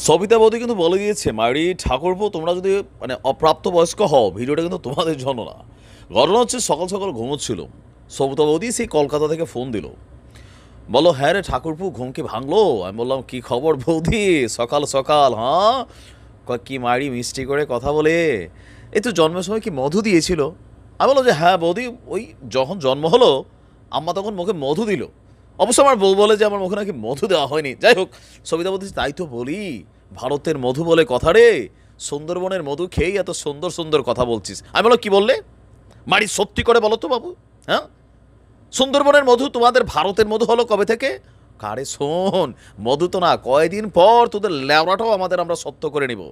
সবিতা বৌদি কিন্তু বলে দিয়েছে, মায়েরি ঠাকুরপো তোমরা যদি মানে অপ্রাপ্তবয়স্ক হও, ভিডিওটা কিন্তু তোমাদের জন্য না। ঘটনা হচ্ছে সকাল সকাল ঘুমোচ্ছিল সবিতা বৌদি, সেই কলকাতা থেকে ফোন দিল, বলো হ্যাঁ রে ঠাকুরপো ঘুম কি ভাঙলো? আমি বললাম কি খবর বৌদি সকাল সকাল, হ্যাঁ? কয় কি মায়েরি মিষ্টি করে কথা বলে, এই তো জন্মের সময় কি মধু দিয়েছিল? আমি বললাম যে হ্যাঁ বৌদি, ওই যখন জন্ম হলো আম্মা তখন মুখে মধু দিল। অবশ্য আমার বউ বলে যে আমার মুখে নাকি মধু দেওয়া হয়নি। যাই হোক, সবিতা বলতেছি তাই তো বলি, ভারতের মধু বলে কথা রে, সুন্দরবনের মধু খেয়েই এত সুন্দর সুন্দর কথা বলছিস। আমি বললাম কি বললে মারি, সত্যি করে বলো তো বাবু, হ্যাঁ? সুন্দরবনের মধু তোমাদের ভারতের মধু হলো কবে থেকে? কারে শোন, মধু তো না, কয়দিন পর তোদের ল্যাবরাটাও আমাদের আমরা সত্য করে নিব।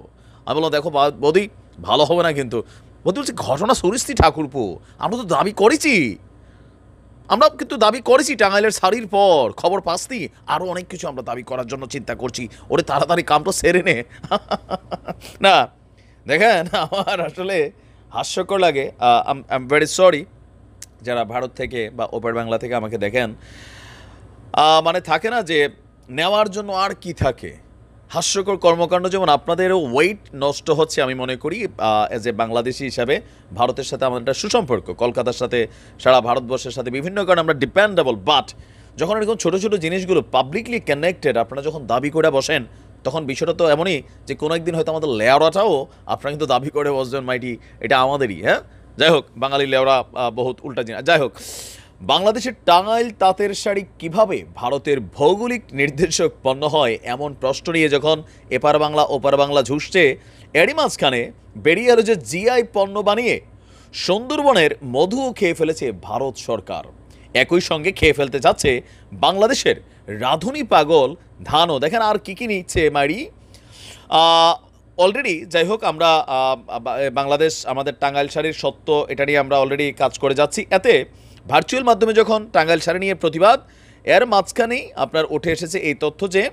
আমি বললাম দেখো বৌদি, ভালো হবে না কিন্তু। বৌদি বলছি ঘটনা সরিস্তি ঠাকুরপো, আমরা তো দাবি করেছি, আমরা কিন্তু দাবি করেছি টাঙ্গাইলের শাড়ির পর খবর পাসনি, আরও অনেক কিছু আমরা দাবি করার জন্য চিন্তা করছি, ওরে তাড়াতাড়ি কামটা সেরে নে। না দেখেন, আমার আসলে হাস্যকর লাগে। আই এম ভেরি সরি যারা ভারত থেকে বা ওপার বাংলা থেকে আমাকে দেখেন। মানে থাকে না যে নেওয়ার জন্য আর কি থাকে, হাস্যকর কর্মকাণ্ড, যেমন আপনাদেরও ওয়েট নষ্ট হচ্ছে আমি মনে করি। অ্যাজ এ বাংলাদেশি হিসাবে ভারতের সাথে আমাদের একটা সুসম্পর্ক, কলকাতার সাথে, সারা ভারতবর্ষের সাথে বিভিন্ন কারণে আমরা ডিপেন্ডেবল, বাট যখন এরকম ছোটো ছোটো জিনিসগুলো পাবলিকলি কানেক্টেড আপনারা যখন দাবি করে বসেন, তখন বিষয়টা তো এমনই যে কোনো একদিন হয়তো আমাদের লেওরাটাও আপনারা কিন্তু দাবি করে বসবেন মাইটি এটা আমাদেরই, হ্যাঁ? যাই হোক, বাঙালি লেওরা বহুত উল্টা জিনিস। যাই হোক, বাংলাদেশের টাঙ্গাইল তাঁতের শাড়ি কিভাবে ভারতের ভৌগোলিক নির্দেশক পণ্য হয়, এমন প্রশ্ন নিয়ে যখন এপার বাংলা ওপার বাংলা ঝুঁসছে, এরই মাঝখানে বেরিয়ে এলো যে জিআই পণ্য বানিয়ে সুন্দরবনের মধুও খেয়ে ফেলেছে ভারত সরকার। একই সঙ্গে খেয়ে ফেলতে যাচ্ছে বাংলাদেশের রাঁধুনি পাগল ধানও। দেখেন আর কি কি নিচ্ছে মারি অলরেডি। যাই হোক, আমরা বাংলাদেশ আমাদের টাঙ্গাইল শাড়ির সত্য এটা নিয়ে আমরা অলরেডি কাজ করে যাচ্ছি। এতে ভার্চুয়াল মাধ্যমে যখন টাঙ্গাইল শাড়ি নিয়ে প্রতিবাদ, এর মাঝখানেই আপনার উঠে এসেছে এই তথ্য যে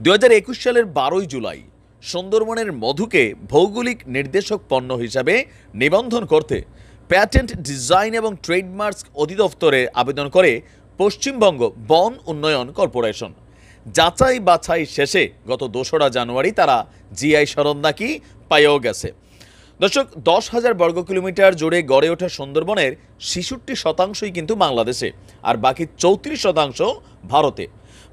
2021 সালের 12ই জুলাই সুন্দরবনের মধুকে ভৌগোলিক নির্দেশক পণ্য হিসাবে নিবন্ধন করতে প্যাটেন্ট ডিজাইন এবং ট্রেডমার্কস অধিদপ্তরে আবেদন করে পশ্চিমবঙ্গ বন উন্নয়ন কর্পোরেশন। যাচাই বাছাই শেষে গত 2রা জানুয়ারি তারা জিআই সনদ নাকি পাইয়েও গেছে। দর্শক, 10,000 বর্গ কিলোমিটার জুড়ে গড়ে ওঠা সুন্দরবনের 66% কিন্তু বাংলাদেশে, আর বাকি 34% ভারতে।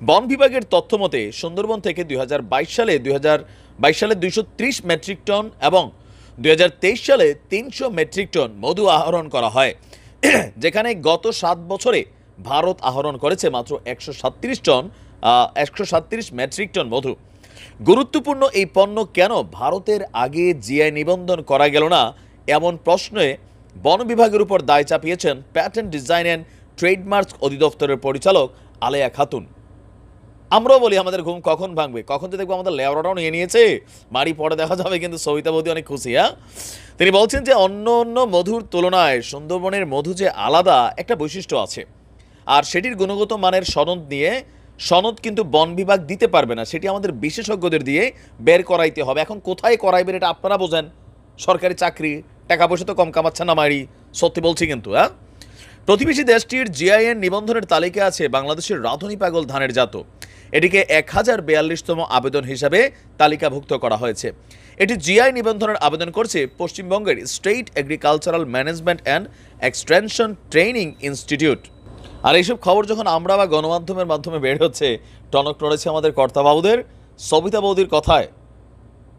বন বিভাগের তথ্য মতে সুন্দরবন থেকে 2022 সালে 230 মেট্রিক টন এবং 2023 সালে 300 মেট্রিক টন মধু আহরণ করা হয়, যেখানে গত 7 বছরে ভারত আহরণ করেছে মাত্র 137 মেট্রিক টন মধু। গুরুত্বপূর্ণ এই পণ্য কেন ভারতের আগে জিআই নিবন্ধন করা গেল না, এমন প্রশ্নে বন বিভাগের উপর দায় চাপিয়েছেন প্যাটেন্ট ডিজাইন অ্যান্ড ট্রেডমার্কস অধিদপ্তরের পরিচালক আলেয়া খাতুন। আমরাও বলি আমাদের ঘুম কখন ভাঙবে, কখন যে দেখবো আমাদের লেওরাটাও নিয়ে নিয়েছে মারি, পরে দেখা যাবে কিন্তু সবিতা বৌদি অনেক খুশি। হ্যাঁ, তিনি বলছেন যে অন্য অন্য মধুর তুলনায় সুন্দরবনের মধু যে আলাদা একটা বৈশিষ্ট্য আছে, আর সেটির গুণগত মানের সনদ কিন্তু বন বিভাগ দিতে পারবে না, সেটি আমাদের বিশেষজ্ঞদের দিয়ে বের করাইতে হবে। এখন কোথায় করাইবেন এটা আপনারা বোঝেন, সরকারি চাকরি, টাকা পয়সা তো কম কামাচ্ছে না মারি, সত্যি বলছি কিন্তু। হ্যাঁ, প্রতিবেশী দেশটির জিআইএন নিবন্ধনের তালিকা আছে বাংলাদেশের রাঁধুনি পাগল ধানের জাত। এটিকে 1042তম আবেদন হিসাবে তালিকাভুক্ত করা হয়েছে। এটি জিআই নিবন্ধনের আবেদন করছে পশ্চিমবঙ্গের state agricultural management and extension training institute. আর এইসব খবর যখন আমরা বা গণমাধ্যমের মাধ্যমে বের হচ্ছে, টনক নড়েছে আমাদের কর্তাবাবুদের। সবিতা বৌদির কথায়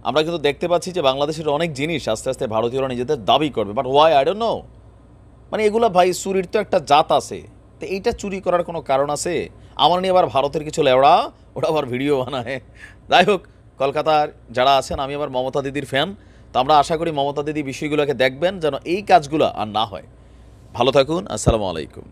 আমরা কিন্তু দেখতে পাচ্ছি যে বাংলাদেশের অনেক জিনিস আস্তে আস্তে ভারতীয়রা নিজেদের দাবি করবে, but why I don't know. মানে এগুলা ভাই, চুরির তো একটা জাত আছে, তো এইটা চুরি করার কোনো কারণ আছে? আমার নিয়ে আবার ভারতের কিছু লেওড়া ওরা আবার ভিডিও বানায়। যাই হোক, কলকাতার যারা আছেন, আমি আবার মমতা দিদির ফ্যান, তো আমরা আশা করি মমতা দিদি বিষয়গুলোকে দেখবেন যেন এই কাজগুলো আর না হয়। ভালো থাকুন, আসসালামু আলাইকুম।